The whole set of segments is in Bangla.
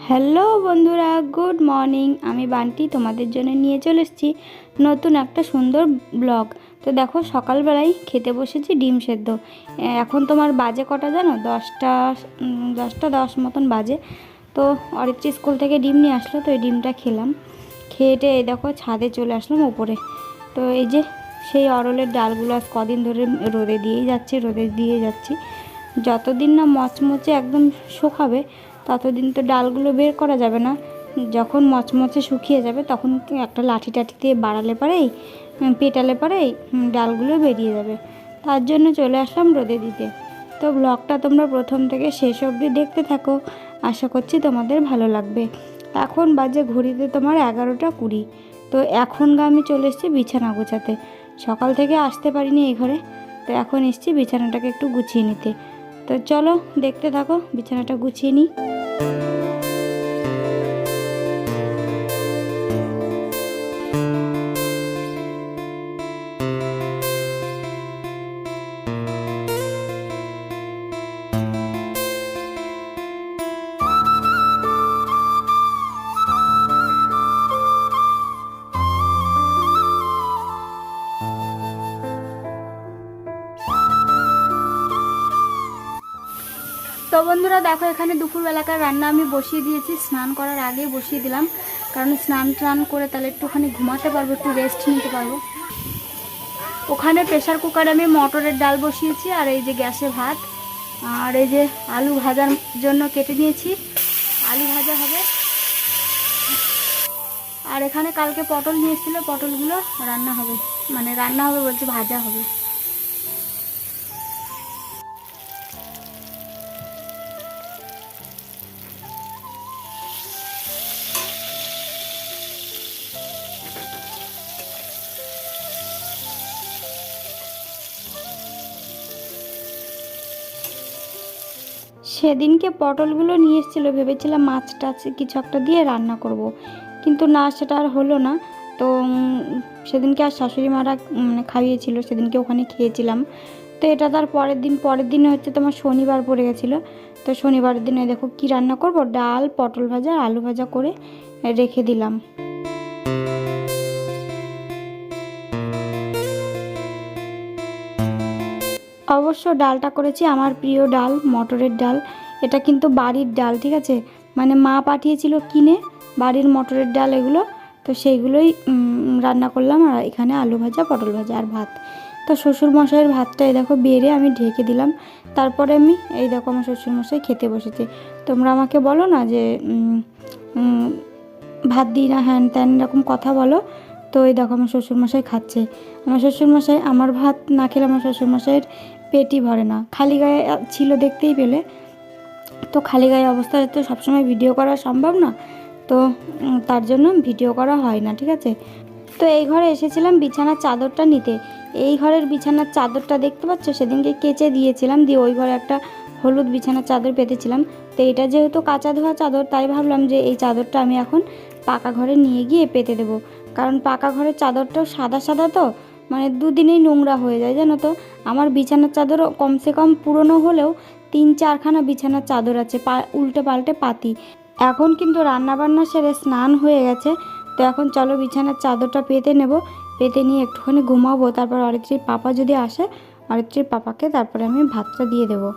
হ্যালো বন্ধুরা, গুড মর্নিং। আমি বান্টি তোমাদের জন্য নিয়ে চলে এসেছি নতুন একটা সুন্দর ব্লগ। তো দেখো, সকালবেলায় খেতে বসেছি ডিম সেদ্ধ। এখন তোমার বাজে কটা জানো? 10টা 10 মতন বাজে। তো অরিত্রী স্কুল থেকে ডিম নিয়ে আসলো, তো এই ডিমটা খেলাম। খেয়েটে এই দেখো ছাদে চলে আসলাম উপরে। তো এই যে সেই অরলের ডালগুলো আজ কদিন ধরে রোদে দিয়ে যাচ্ছি। যতদিন না মচমচে একদম শুকাবে ততদিন তো ডালগুলো বের করা যাবে না। যখন মচমচে শুকিয়ে যাবে তখন একটা লাঠি টাঠি দিয়ে বাড়ালে পরেই পেটালে পরেই ডালগুলো বেরিয়ে যাবে। তার জন্য চলে আসলাম রোদে দিতে। তো ব্লগটা তোমরা প্রথম থেকে শেষ অবধি দেখতে থাকো, আশা করছি তোমাদের ভালো লাগবে। এখন বাজে ঘড়িতে তোমার 11টা 20। তো এখন আমি চলে এসেছি বিছানা গোছাতে। সকাল থেকে আসতে পারিনি এই ঘরে, তো এখন এসেছি বিছানাটাকে একটু গুছিয়ে নিতে। তো চলো দেখতে থাকো, বিছানাটা গুছিয়ে নিই। তো বন্ধুরা দেখো, এখানে দুপুরবেলাকার রান্না আমি বসিয়ে দিয়েছি। স্নান করার আগেই বসিয়ে দিলাম, কারণ স্নান টান করে তাহলে একটুখানি ঘুমাতে পারবো, একটু রেস্ট নিতে পারবো। ওখানে প্রেশার কুকারে আমি মটরের ডাল বসিয়েছি, আর এই যে গ্যাসে ভাত, আর এই যে আলু ভাজার জন্য কেটে নিয়েছি, আলু ভাজা হবে। আর এখানে কালকে পটল নিয়ে এসেছিলো, পটলগুলো রান্না হবে, মানে রান্না হবে বলছে, ভাজা হবে। সেদিনকে পটলগুলো নিয়ে এসেছিলো, ভেবেছিলাম মাছ টাছ কিছু একটা দিয়ে রান্না করব, কিন্তু না, সেটা আর হলো না। তো সেদিনকে আর শাশুড়ি মারা মানে খাইয়েছিল, সেদিনকে ওখানে খেয়েছিলাম। তো এটা তার পরের দিনে হচ্ছে তোমার শনিবার পড়ে গেছিলো। তো শনিবারের দিনে দেখো কি রান্না করব, ডাল, পটল ভাজা, আলু ভাজা করে রেখে দিলাম। অবশ্য ডালটা করেছি আমার প্রিয় ডাল, মটরের ডাল। এটা কিন্তু বাড়ির ডাল, ঠিক আছে, মানে মা পাঠিয়েছিল কিনে বাড়ির মটরের ডাল এগুলো। তো সেইগুলোই রান্না করলাম, আর এখানে আলু ভাজা, পটল ভাজা আর ভাত। তো শ্বশুরমশাইয়ের ভাতটা এই দেখো বেড়ে আমি ঢেকে দিলাম। তারপরে আমি এই দেখো আমার শ্বশুরমশাই খেতে বসেছে। তোমরা আমাকে বলো না যে ভাত দিই না, হ্যান ত্যান এরকম কথা বলো। তো এই দেখো আমার শ্বশুরমশাই খাচ্ছে। আমার শ্বশুরমশাই, আমার ভাত না খেলে আমার শ্বশুরমশাইয়ের পেটই ভরে না। খালি গায়ে ছিল দেখতেই পেলে। তো খালি গায়ে অবস্থায় তো সবসময় ভিডিও করা সম্ভব না, তো তার জন্য ভিডিও করা হয় না, ঠিক আছে। তো এই ঘরে এসেছিলাম বিছানার চাদরটা নিতে। এই ঘরের বিছানার চাদরটা দেখতে পাচ্ছ, সেদিনকে কেচে দিয়েছিলাম, দিয়ে ওই ঘরে একটা হলুদ বিছানার চাদর পেতেছিলাম। তো এটা যেহেতু কাঁচা ধোয়া চাদর, তাই ভাবলাম যে এই চাদরটা আমি এখন পাকা ঘরে নিয়ে গিয়ে পেতে দেবো। কারণ পাকা ঘরের চাদরটাও সাদা সাদা, তো মানে দুদিনেই নোংরা হয়ে যায় জানো তো। আমার বিছানার চাদরও কমসে কম পুরনো হলেও 3-4খানা বিছানার চাদর আছে, উল্টে পাল্টে পাতি। এখন কিন্তু রান্নাবান্না সেরে স্নান হয়ে গেছে। তো এখন চলো বিছানার চাদরটা পেতে নেব, পেতে নিয়ে একটুখানি ঘুমাবো। তারপর অরিত্রীর পাপা যদি আসে, অরিত্রীর পাপাকে তারপরে আমি ভাতটা দিয়ে দেবো।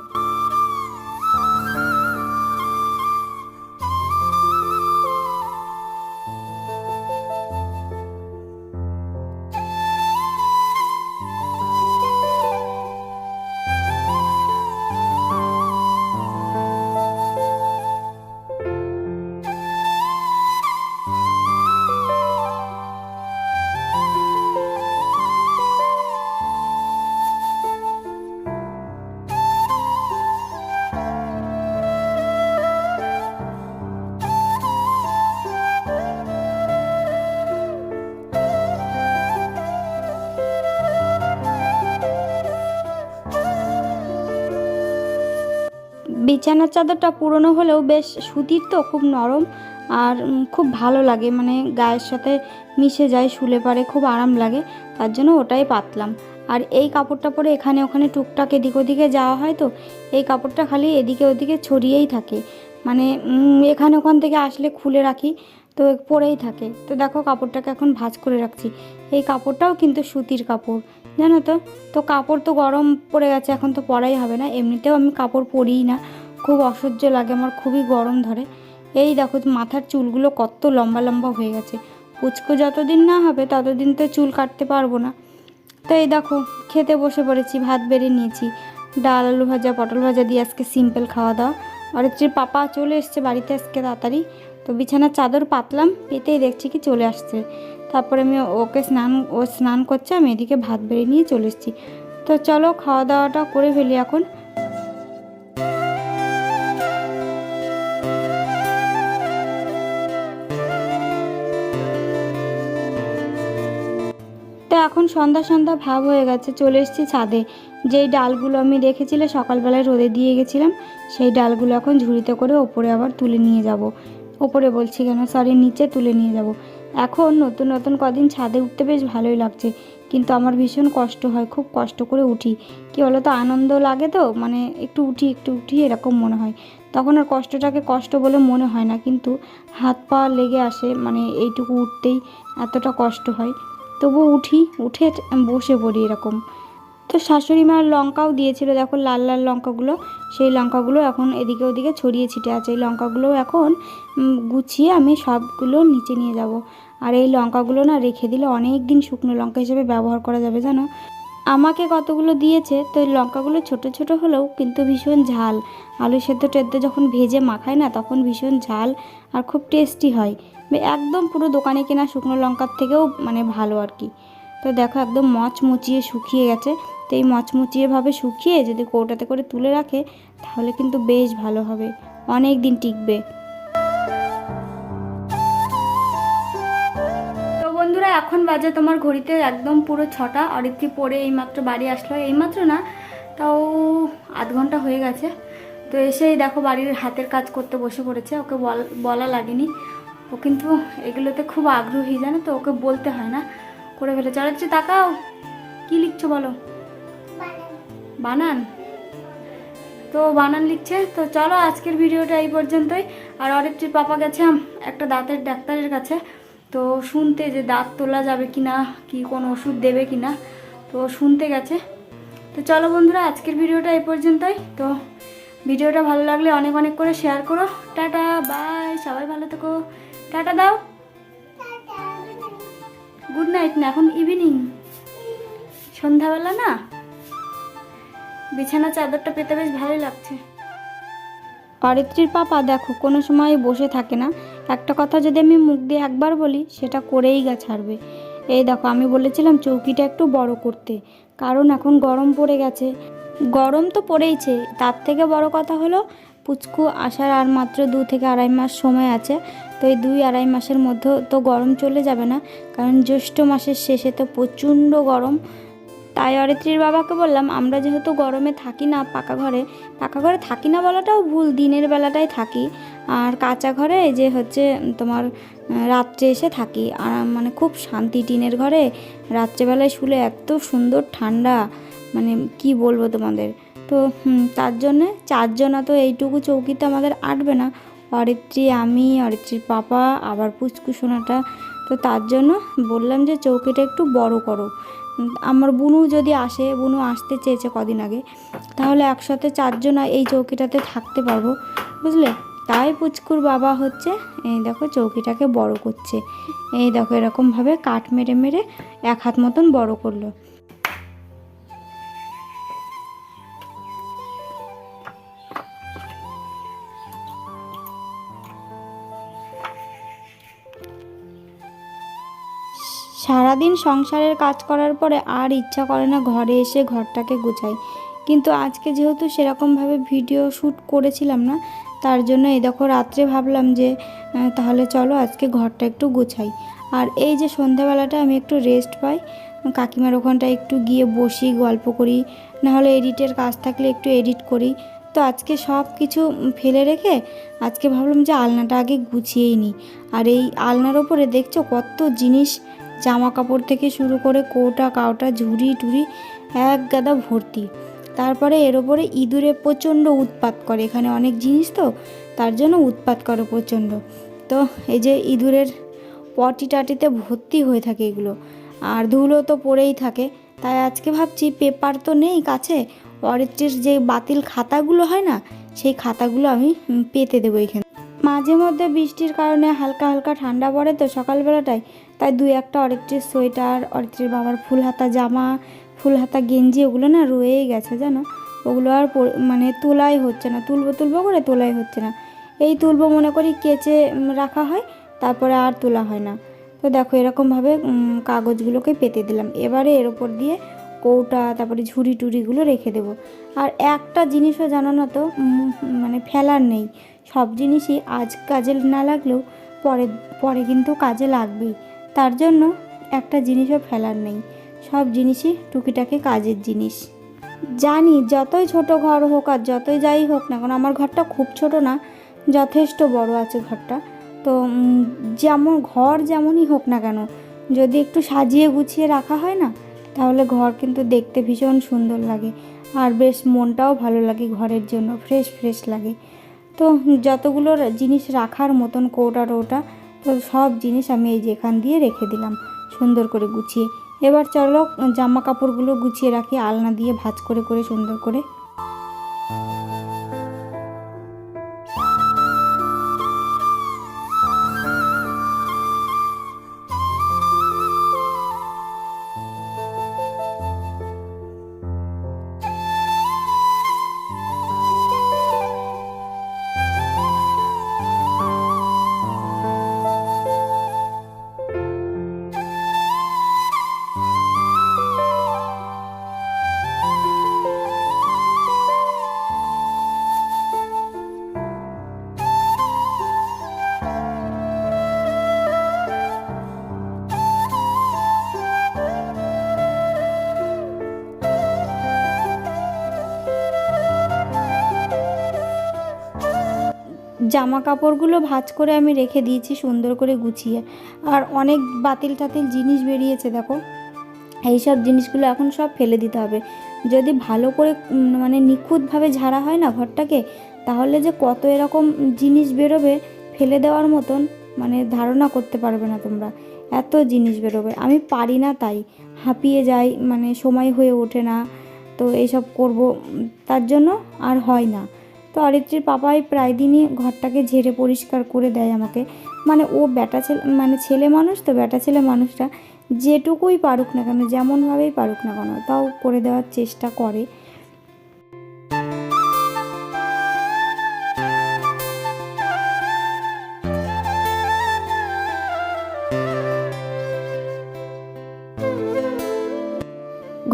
বিছানার চাদরটা পুরনো হলেও বেশ সুতির, তো খুব নরম, আর খুব ভালো লাগে, মানে গায়ের সাথে মিশে যায়, শুলে পারে খুব আরাম লাগে। তার জন্য ওটাই পাতলাম। আর এই কাপড়টা পরে এখানে ওখানে টুকটাক এদিক ওদিকে যাওয়া হয়, তো এই কাপড়টা খালি এদিকে ওদিকে ছড়িয়েই থাকে। মানে এখানে ওখান থেকে আসলে খুলে রাখি, তো পরেই থাকে। তো দেখো কাপড়টাকে এখন ভাঁজ করে রাখছি। এই কাপড়টাও কিন্তু সুতির কাপড়, জানো তো। তো কাপড় তো গরম পড়ে গেছে, এখন তো পরাই হবে না। এমনিতেও আমি কাপড় পরিই না, খুব অসহ্য লাগে আমার, খুবই গরম ধরে। এই দেখো মাথার চুলগুলো কত লম্বা লম্বা হয়ে গেছে। পুচকু যতদিন না হবে ততদিন তো চুল কাটতে পারবো না। তো এই দেখো খেতে বসে পড়েছি, ভাত বেড়ে নিয়েছি, ডাল আলু ভাজা পটল ভাজা দিয়ে আজকে সিম্পল খাওয়া দাওয়া। আর হচ্ছে পাপা চলে এসছে বাড়িতে আজকে তাড়াতাড়ি, তো বিছানার চাদর পাতলাম, পেতেই দেখছি কি চলে আসছে। তারপরে আমি ওকে ও স্নান করছে, আমি এদিকে ভাত বেড়ে নিয়ে চলে এসেছি। তো চলো খাওয়া দাওয়াটা করে ফেলি এখন। তো এখন সন্ধ্যা সন্ধ্যা ভাব হয়ে গেছে, চলে এসেছি ছাদে। যেই ডালগুলো আমি দেখেছিলে সকালবেলায় রোদে দিয়ে গেছিলাম, সেই ডালগুলো এখন ঝুড়িতে করে ওপরে আবার তুলে নিয়ে যাব। ওপরে বলছি কেন, সরি, নিচে তুলে নিয়ে যাব। এখন নতুন নতুন কদিন ছাদে উঠতে বেশ ভালোই লাগছে, কিন্তু আমার ভীষণ কষ্ট হয়, খুব কষ্ট করে উঠি। কী বলো তো, আনন্দ লাগে তো, মানে একটু উঠি এরকম মনে হয়। তখন আর কষ্টটাকে কষ্ট বলে মনে হয় না, কিন্তু হাত পা লেগে আসে, মানে এইটুকু উঠতেই এতটা কষ্ট হয়। তবু উঠে বসে পড়ি এরকম। তো শাশুড়ি মার লঙ্কাও দিয়েছিল, দেখো লাল লাল লঙ্কাগুলো, সেই লঙ্কাগুলো এখন এদিকে ওদিকে ছড়িয়ে ছিটে আছে। এই লঙ্কাগুলো এখন গুছিয়ে আমি সবগুলো নিচে নিয়ে যাব। আর এই লঙ্কাগুলো না রেখে দিলে অনেক দিন শুকনো লঙ্কা হিসেবে ব্যবহার করা যাবে, জানো। আমাকে কতগুলো দিয়েছে, তো এই লঙ্কাগুলো ছোট ছোট হলেও কিন্তু ভীষণ ঝাল। আলু সেদ্ধ টেদ্ধ যখন ভেজে মাখায় না, তখন ভীষণ ঝাল আর খুব টেস্টি হয়। একদম পুরো দোকানে কেনা শুকনো লঙ্কার থেকেও মানে ভালো আর কি। তো দেখো একদম মচমুচিয়ে শুকিয়ে গেছে। তো এই মচমুচিয়েভাবে শুকিয়ে যদি কৌটাতে করে তুলে রাখে, তাহলে কিন্তু বেশ ভালো হবে, অনেক দিন টিকবে। তো বন্ধুরা এখন বাজে তোমার ঘড়িতে একদম পুরো 6টা। অরিত্রি পড়ে এইমাত্র বাড়ি আসলো, এইমাত্র না তাও আধ ঘন্টা হয়ে গেছে। তো এসেই দেখো বাড়ির হাতের কাজ করতে বসে পড়েছে, ওকে বলা লাগেনি, ও কিন্তু এগুলোতে খুব আগ্রহী, জানো তো, ওকে বলতে হয় না, করে ফেলেছে। অরিত্রি তাকাও, কি লিখছো বলো? বানান। তো বানান লিখছে। তো চলো আজকের ভিডিওটা এই পর্যন্তই। আর অরিত্রির পাপা গেছে একটা দাঁতের ডাক্তারের কাছে, তো শুনতে যে দাঁত তোলা যাবে কি না, কি কোনো ওষুধ দেবে কি না, তো শুনতে গেছে। তো চলো বন্ধুরা আজকের ভিডিওটা এই পর্যন্তই। তো ভিডিওটা ভালো লাগলে অনেক অনেক করে শেয়ার করো। টাটা বাই, সবাই ভালো থেকো, টাটা দাও, গুড নাইট না, এখন ইভিনিং, সন্ধ্যাবেলা না, বিছানা চাদরটা পেতে বেশ ভালোই লাগছে। অরিত্রির পাপা দেখো কোনো সময় বসে থাকে না, একটা কথা যদি আমি মুখ দিয়ে একবার বলি সেটা করেই ছাড়বে। এই দেখো আমি বলেছিলাম চৌকিটা একটু বড় করতে, কারণ এখন গরম পড়ে গেছে। গরম তো পড়েইছে, তার থেকে বড় কথা হলো পুচকু আসার আর মাত্র 2 থেকে আড়াই মাস সময় আছে। তো এই 2-2.5 মাসের মধ্যে তো গরম চলে যাবে না, কারণ জ্যৈষ্ঠ মাসের শেষে তো প্রচণ্ড গরম। তাই অরিত্রির বাবাকে বললাম, আমরা যেহেতু গরমে থাকি না পাকা ঘরে থাকি না বলাটাও ভুল, দিনের বেলাটাই থাকি, আর কাঁচা ঘরে যে হচ্ছে তোমার রাত্রে এসে থাকি। আর মানে খুব শান্তি, টিনের ঘরে রাত্রেবেলায় শুলে এত সুন্দর ঠান্ডা, মানে কি বলবো তোমাদের। তো তার জন্যে 4 জনা, তো এইটুকু চৌকিতে আমাদের আটবে না, অরিত্রি, আমি, অরিত্রির পাপা, আবার পুচকু সোনাটা। তো তার জন্য বললাম যে চৌকিটা একটু বড় করো। আমার বুনু যদি আসে, বুনু আসতে চেয়েছে কদিন আগে, তাহলে একসাথে 4 জনা এই চৌকিটাতে থাকতে পারবো, বুঝলে। তাই পুচকুর বাবা হচ্ছে এই দেখো চৌকিটাকে বড় করছে। এই দেখো এরকমভাবে কাঠ মেরে মেরে 1 হাত মতন বড় করলো। সারাদিন সংসারের কাজ করার পরে আর ইচ্ছা করে না ঘরে এসে ঘরটাকে গুছাই, কিন্তু আজকে যেহেতু সেরকমভাবে ভিডিও শ্যুট করেছিলাম না, তার জন্য এই দেখো রাত্রে ভাবলাম যে তাহলে চলো আজকে ঘরটা একটু গুছাই। আর এই যে সন্ধ্যাবেলাটা আমি একটু রেস্ট পাই, কাকিমার ওখানটায় একটু গিয়ে বসি, গল্প করি, নাহলে এডিটের কাজ থাকলে একটু এডিট করি। তো আজকে সব কিছু ফেলে রেখে আজকে ভাবলাম যে আলনাটা আগে গুছিয়েই নিই। আর এই আলনার ওপরে দেখছো কত জিনিস, জামা কাপড় থেকে শুরু করে কৌটা কাউটা ঝুড়ি টুড়ি এক গাদা ভর্তি। তারপরে এর ওপরে ইঁদুরে প্রচণ্ড উৎপাত করে, এখানে অনেক জিনিস তো, তার জন্য উৎপাত করে প্রচণ্ড। তো এই যে ইঁদুরের পটি টাটিতে ভর্তি হয়ে থাকে এগুলো, আর ধুলো তো পড়েই থাকে। তাই আজকে ভাবছি পেপার তো নেই কাছে, অরিত্রির যে বাতিল খাতাগুলো হয় না, সেই খাতাগুলো আমি পেতে দেবো এখানে। মাঝে মধ্যে বৃষ্টির কারণে হালকা হালকা ঠান্ডা পড়ে তো সকালবেলাটায়, তাই দুই একটা অরিত্রির সোয়েটার, অরিত্রির বাবার ফুল হাতা জামা, ফুল হাতা গেঞ্জি ওগুলো না রয়েই গেছে জানো। ওগুলো আর মানে তোলাই হচ্ছে না, তুলবো করে তোলাই হচ্ছে না। এই তুলবো মনে করি কেচে রাখা হয়, তারপরে আর তোলা হয় না। তো দেখো এরকমভাবে কাগজগুলোকে পেতে দিলাম। এবারে এর ওপর দিয়ে কৌটা, তারপরে ঝুড়ি টুড়িগুলো রেখে দেবো। আর একটা জিনিসও জানো না তো, মানে ফেলার নেই। সব জিনিসই আজ কাজে না লাগলেও পরে পরে কিন্তু কাজে লাগবেই। তার জন্য একটা জিনিসও ফেলার নেই, সব জিনিসই টুকিটাকি কাজের জিনিস। জানি যতই ছোট ঘর হোক আর যতই যাই হোক না কারণ আমার ঘরটা খুব ছোট না, যথেষ্ট বড় আছে ঘরটা। তো যেমন ঘর যেমনই হোক না কেন, যদি একটু সাজিয়ে গুছিয়ে রাখা হয় না, তাহলে ঘর কিন্তু দেখতে ভীষণ সুন্দর লাগে, আর বেশ মনটাও ভালো লাগে, ঘরের জন্য ফ্রেশ ফ্রেশ লাগে। তো যতগুলো জিনিস রাখার মতন কৌটা টৌটা, তো সব জিনিস আমি এই যেখান দিয়ে রেখে দিলাম সুন্দর করে গুছিয়ে। এবার চলো জামা কাপড়গুলো গুছিয়ে রাখি, আলনা দিয়ে ভাঁজ করে করে সুন্দর করে। জামা কাপড়গুলো ভাঁজ করে আমি রেখে দিয়েছি সুন্দর করে গুছিয়ে। আর অনেক বাতিল টাতিল জিনিস বেরিয়েছে দেখো, এইসব জিনিসগুলো এখন সব ফেলে দিতে হবে। যদি ভালো করে মানে নিখুঁতভাবে ঝাড়া হয় না ঘরটাকে, তাহলে যে কত এরকম জিনিস বেরোবে ফেলে দেওয়ার মতন, মানে ধারণা করতে পারবে না তোমরা, এত জিনিস বেরোবে। আমি পারি না, তাই হাঁপিয়ে যাই, মানে সময় হয়ে ওঠে না। তো এইসব করব, তার জন্য আর হয় না। তো অরিত্রীর পাপাই প্রায় দিনই ঘরটাকে ঝেড়ে পরিষ্কার করে দেয় আমাকে। মানে ও বেটা ছেলে, মানে ছেলে মানুষ তো, বেটা ছেলে মানুষটা যেটুকুই পারুক না কেন, যেমনভাবেই পারুক না কেন, তাও করে দেওয়ার চেষ্টা করে।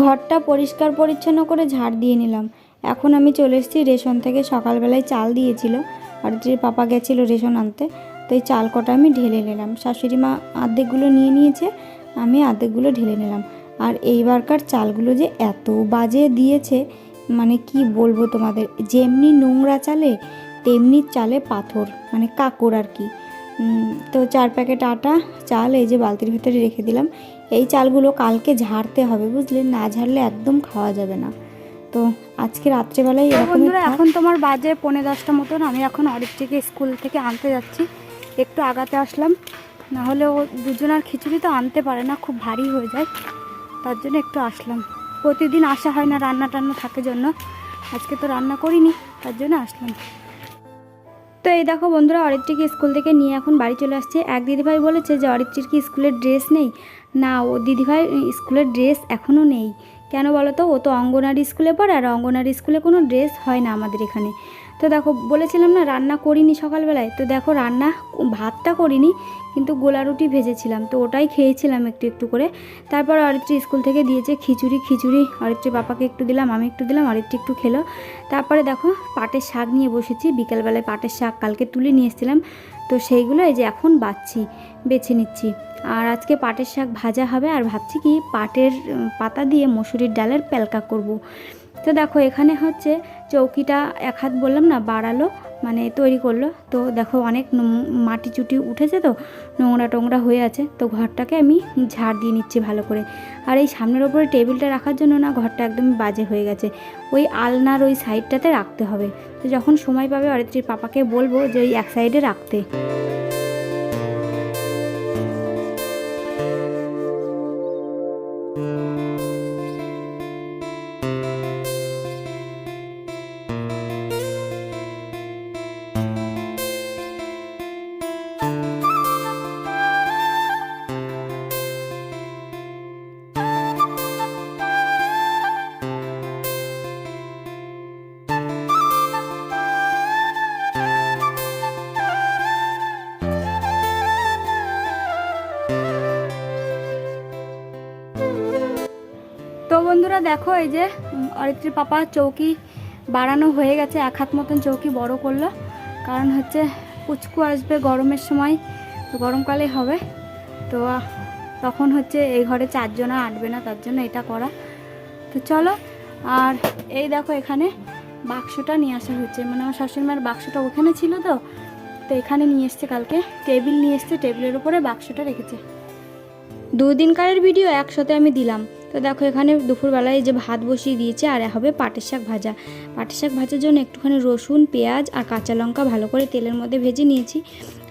ঘরটা পরিষ্কার পরিচ্ছন্ন করে ঝাড় দিয়ে নিলাম। এখন আমি চলে এসেছি রেশন থেকে, সকালবেলায় চাল দিয়েছিল আর যে পাপা গেছিলো রেশন আনতে, তো এই চাল কটা আমি ঢেলে নিলাম। শাশুড়ি মা অর্ধেকগুলো নিয়ে নিয়েছে, আমি অর্ধেকগুলো ঢেলে নিলাম। আর এইবারকার চালগুলো যে এত বাজে দিয়েছে, মানে কি বলবো তোমাদের, যেমনি নোংরা চালে তেমনি চালে পাথর, মানে কাকড় আর কি। তো 4 প্যাকেট আটা চাল এই যে বালতির ভেতরে রেখে দিলাম। এই চালগুলো কালকে ঝাড়তে হবে, বুঝলে, না ঝাড়লে একদম খাওয়া যাবে না। তো আজকে রাত্রেবেলায় বন্ধুরা, এখন তোমার বাজে 9:45 মতন। আমি এখন অরিত্রীকে স্কুল থেকে আনতে যাচ্ছি, একটু আগাতে আসলাম, নাহলে ও দুজনের খিচুড়ি তো আনতে পারে না, খুব ভারী হয়ে যায়, তার জন্য একটু আসলাম। প্রতিদিন আসা হয় না, রান্না টান্না থাকে জন্য, আজকে তো রান্না করিনি, তার জন্য আসলাম। তো এই দেখো বন্ধুরা, অরিত্রীকে স্কুল থেকে নিয়ে এখন বাড়ি চলে আসছে। এক দিদিভাই বলেছে যে অরিত্রীর কি স্কুলের ড্রেস নেই? না, ও দিদিভাই স্কুলের ড্রেস এখনও নেই। কেন বলো তো, ও তো অঙ্গনারী স্কুলে পড়ে, আর অঙ্গনারী স্কুলে কোনো ড্রেস হয় না আমাদের এখানে। তো দেখো বলেছিলাম না রান্না করিনি সকালবেলায়, তো দেখো রান্না ভাতটা করিনি, কিন্তু গোলা রুটি ভেজেছিলাম, তো ওটাই খেয়েছিলাম একটু একটু করে। তারপর অরিত্রী স্কুল থেকে দিয়েছে খিচুড়ি, অরিত্রী পাপাকে একটু দিলাম, আমি একটু দিলাম, অরিত্রী একটু খেলো। তারপরে দেখো পাটের শাক নিয়ে বসেছি, বিকেলবেলায় পাটের শাক কালকে তুলে নিয়ে এসেছিলাম, তো সেইগুলো এই যে এখন বেছে নিচ্ছি। আর আজকে পাটের শাক ভাজা হবে, আর ভাবছি কি পাটের পাতা দিয়ে মসুরির ডালের প্যালকা করব। তো দেখো এখানে হচ্ছে চৌকিটা 1 হাত বললাম না বাড়ালো, মানে তৈরি করলো। তো দেখো অনেক মাটি চুটি উঠেছে, তো নোংরা টোংরা হয়ে আছে। তো ঘরটাকে আমি ঝাড় দিয়ে নিচ্ছি ভালো করে। আর এই সামনের ওপরে টেবিলটা রাখার জন্য না ঘরটা একদমই বাজে হয়ে গেছে, ওই আলনার ওই সাইডটাতে রাখতে হবে। তো যখন সময় পাবে অরিত্রীর পাপাকে বলবো যে ওই এক সাইডে রাখতে। তো বন্ধুরা দেখো, এই যে অরিত্রীর পাপা চৌকি বাড়ানো হয়ে গেছে, 1 হাত মতন চৌকি বড় করলো। কারণ হচ্ছে পুচকু আসবে গরমের সময়, তো গরমকালে হবে, তো তখন হচ্ছে এই ঘরে 4 জন আটবে না, তার জন্য এটা করা। তো চলো। আর এই দেখো এখানে বাক্সটা নিয়ে আসা হচ্ছে, মানে আমার শাশুড়িমার বাক্সটা ওখানে ছিল, তো এখানে নিয়ে এসছে। কালকে টেবিল নিয়ে এসছে, টেবিলের উপরে বাক্সটা রেখেছে। 2 দিনকারের ভিডিও একসাথে আমি দিলাম। তো দেখো এখানে দুপুরবেলায় যে ভাত বসিয়ে দিয়েছে, আর হবে পাটের শাক ভাজা। পাটের শাক ভাজার জন্য একটুখানি রসুন, পেঁয়াজ আর কাঁচা লঙ্কা ভালো করে তেলের মধ্যে ভেজে নিয়েছি।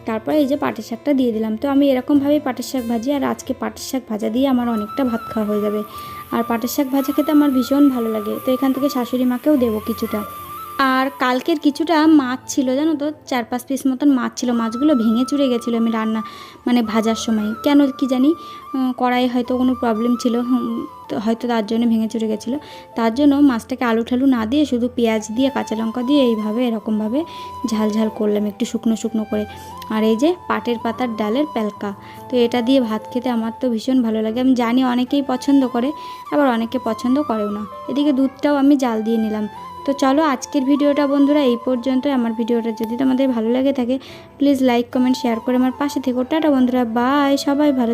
তারপরে এই যে পাটের শাকটা দিয়ে দিলাম। তো আমি এরকমভাবেই পাটের শাক ভাজি, আর আজকে পাটের শাক ভাজা দিয়ে আমার অনেকটা ভাত খাওয়া হয়ে যাবে। আর পাটের শাক ভাজা খেতে আমার ভীষণ ভালো লাগে, তো এখান থেকে শাশুড়ি মাকেও দেবো কিছুটা। আর কালকের কিছুটা মাছ ছিল, জানো তো, 4-5 পিস মতন মাছ ছিল। মাছগুলো ভেঙে চুরে গেছিলো আমি রান্না মানে ভাজার সময়, কেন কি জানি, কড়াই হয়তো কোনো প্রবলেম ছিল, হয়তো তার জন্য ভেঙে চুরে গেছিলো। তার জন্য মাছটাকে আলু ঠালু না দিয়ে শুধু পেঁয়াজ দিয়ে কাঁচা লঙ্কা দিয়ে এইভাবে এরকমভাবে ঝাল ঝাল করলাম, একটু শুকনো শুকনো করে। আর এই যে পাটের পাতার ডালের প্যালকা, তো এটা দিয়ে ভাত খেতে আমার তো ভীষণ ভালো লাগে। আমি জানি অনেকেই পছন্দ করে, আবার অনেকে পছন্দ করেও না। এদিকে দুধটাও আমি জাল দিয়ে নিলাম। তো চলো আজকের ভিডিওটা বন্ধুরা এই পর্যন্তই। আমার ভিডিওটা যদি তোমাদের ভালো লাগে থাকে প্লিজ লাইক কমেন্ট শেয়ার করে আমার পাশে থেকো। টাটা বন্ধুরা, বাই, সবাই ভালো।